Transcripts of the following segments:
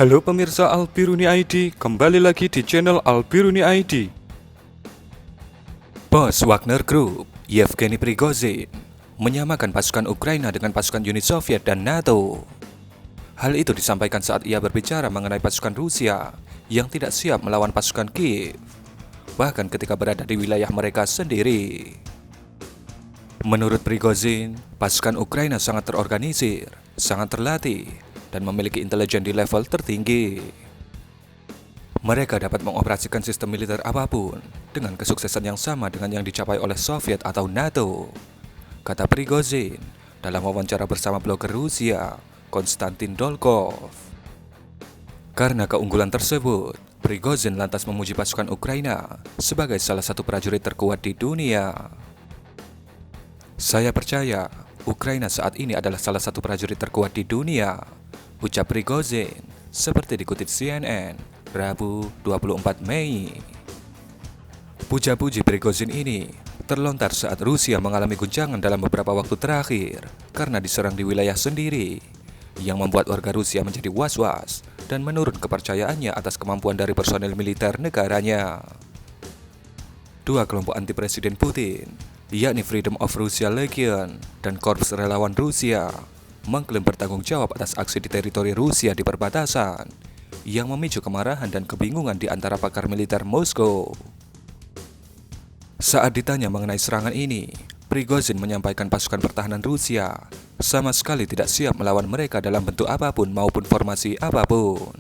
Halo pemirsa Albiruni ID, kembali lagi di channel Albiruni ID. Bos Wagner Group, Yevgeny Prigozhin, menyamakan pasukan Ukraina dengan pasukan Uni Soviet dan NATO. Hal itu disampaikan saat ia berbicara mengenai pasukan Rusia yang tidak siap melawan pasukan Kiev, bahkan ketika berada di wilayah mereka sendiri. Menurut Prigozhin, pasukan Ukraina sangat terorganisir, sangat terlatih, dan memiliki intelijen di level tertinggi. Mereka dapat mengoperasikan sistem militer apapun dengan kesuksesan yang sama dengan yang dicapai oleh Soviet atau NATO, kata Prigozhin dalam wawancara bersama blogger Rusia, Konstantin Dolgov. Karena keunggulan tersebut, Prigozhin lantas memuji pasukan Ukraina sebagai salah satu prajurit terkuat di dunia. Saya percaya Ukraina saat ini adalah salah satu prajurit terkuat di dunia, ucap Prigozhin, seperti dikutip CNN, Rabu 24 Mei. Puja-puji Prigozhin ini terlontar saat Rusia mengalami guncangan dalam beberapa waktu terakhir karena diserang di wilayah sendiri, yang membuat warga Rusia menjadi was-was dan menurun kepercayaannya atas kemampuan dari personel militer negaranya. Dua kelompok anti Presiden Putin, yakni Freedom of Russia Legion dan Korps Relawan Rusia, mengklaim bertanggung jawab atas aksi di teritori Rusia di perbatasan yang memicu kemarahan dan kebingungan di antara pakar militer Moskow. Saat ditanya mengenai serangan ini, Prigozhin menyampaikan pasukan pertahanan Rusia sama sekali tidak siap melawan mereka dalam bentuk apapun maupun formasi apapun.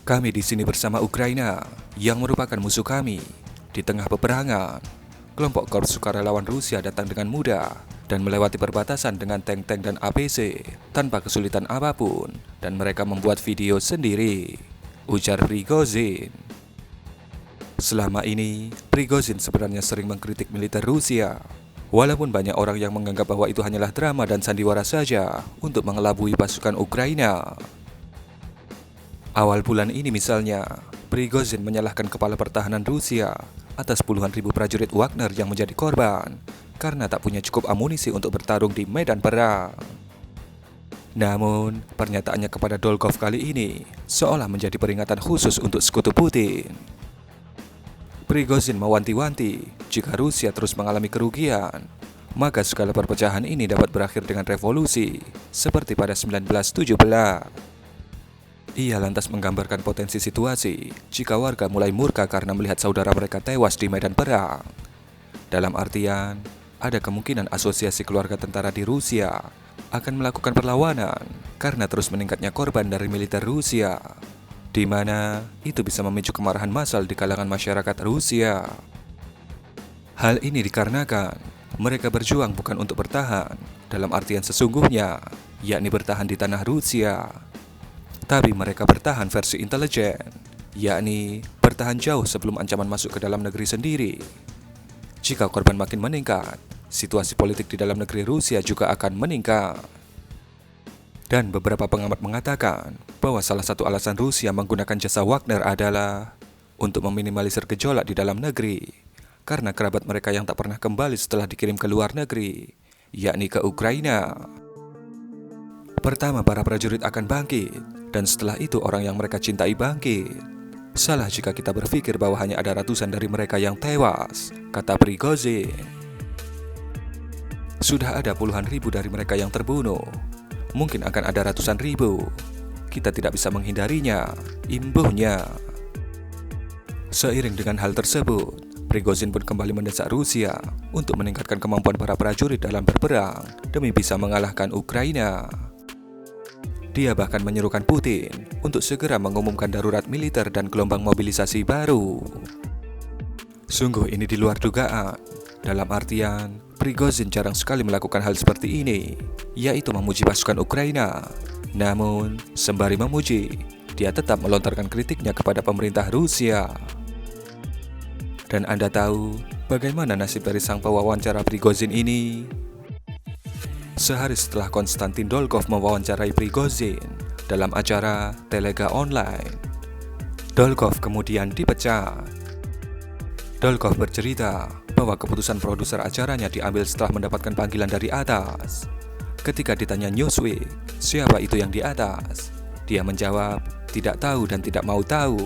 Kami di sini bersama Ukraina yang merupakan musuh kami. Di tengah peperangan, kelompok Korps Sukarelawan Rusia datang dengan mudah dan melewati perbatasan dengan tank-tank dan APC tanpa kesulitan apapun, dan mereka membuat video sendiri, ujar Prigozhin. Selama ini, Prigozhin sebenarnya sering mengkritik militer Rusia, walaupun banyak orang yang menganggap bahwa itu hanyalah drama dan sandiwara saja untuk mengelabui pasukan Ukraina. Awal bulan ini misalnya, Prigozhin menyalahkan kepala pertahanan Rusia atas puluhan ribu prajurit Wagner yang menjadi korban karena tak punya cukup amunisi untuk bertarung di medan perang. Namun, pernyataannya kepada Dolgov kali ini seolah menjadi peringatan khusus untuk sekutu Putin. Prigozhin mewanti-wanti jika Rusia terus mengalami kerugian, maka segala perpecahan ini dapat berakhir dengan revolusi seperti pada 1917. Ia lantas menggambarkan potensi situasi jika warga mulai murka karena melihat saudara mereka tewas di medan perang. Dalam artian, ada kemungkinan asosiasi keluarga tentara di Rusia akan melakukan perlawanan karena terus meningkatnya korban dari militer Rusia, di mana itu bisa memicu kemarahan massal di kalangan masyarakat Rusia. Hal ini dikarenakan mereka berjuang bukan untuk bertahan dalam artian sesungguhnya, yakni bertahan di tanah Rusia, tapi mereka bertahan versi intelijen, yakni bertahan jauh sebelum ancaman masuk ke dalam negeri sendiri. Jika korban makin meningkat, situasi politik di dalam negeri Rusia juga akan meningkat. Dan beberapa pengamat mengatakan bahwa salah satu alasan Rusia menggunakan jasa Wagner adalah untuk meminimalisir gejolak di dalam negeri, karena kerabat mereka yang tak pernah kembali setelah dikirim ke luar negeri, yakni ke Ukraina. Pertama, para prajurit akan bangkit, dan setelah itu orang yang mereka cintai bangkit. Salah jika kita berpikir bahwa hanya ada ratusan dari mereka yang tewas, kata Prigozhin. Sudah ada puluhan ribu dari mereka yang terbunuh. Mungkin akan ada ratusan ribu. Kita tidak bisa menghindarinya, imbuhnya. Seiring dengan hal tersebut, Prigozhin pun kembali mendesak Rusia untuk meningkatkan kemampuan para prajurit dalam berperang demi bisa mengalahkan Ukraina. Dia bahkan menyerukan Putin untuk segera mengumumkan darurat militer dan gelombang mobilisasi baru. Sungguh ini di luar dugaan. Dalam artian, Prigozhin jarang sekali melakukan hal seperti ini, yaitu memuji pasukan Ukraina. Namun, sembari memuji, dia tetap melontarkan kritiknya kepada pemerintah Rusia. Dan Anda tahu bagaimana nasib dari sang pewawancara Prigozhin ini? Sehari setelah Konstantin Dolgov mewawancarai Prigozhin dalam acara Telega Online, Dolgov kemudian dipecat. Dolgov bercerita bahwa keputusan produser acaranya diambil setelah mendapatkan panggilan dari atas. Ketika ditanya Newsweek, siapa itu yang di atas? Dia menjawab, tidak tahu dan tidak mau tahu.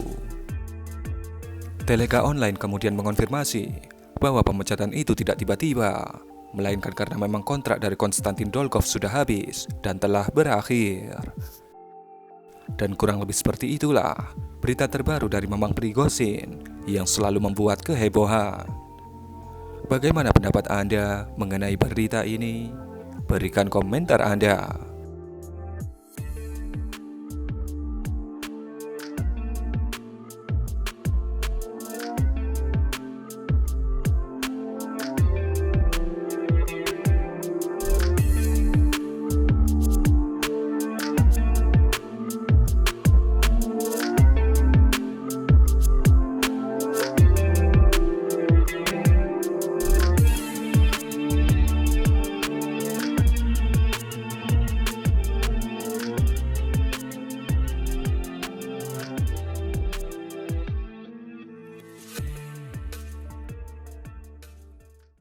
Telegra Online kemudian mengonfirmasi bahwa pemecatan itu tidak tiba-tiba, melainkan karena memang kontrak dari Konstantin Dolgov sudah habis dan telah berakhir. Dan kurang lebih seperti itulah berita terbaru dari Memang Prigozhin yang selalu membuat kehebohan. Bagaimana pendapat Anda mengenai berita ini? Berikan komentar Anda.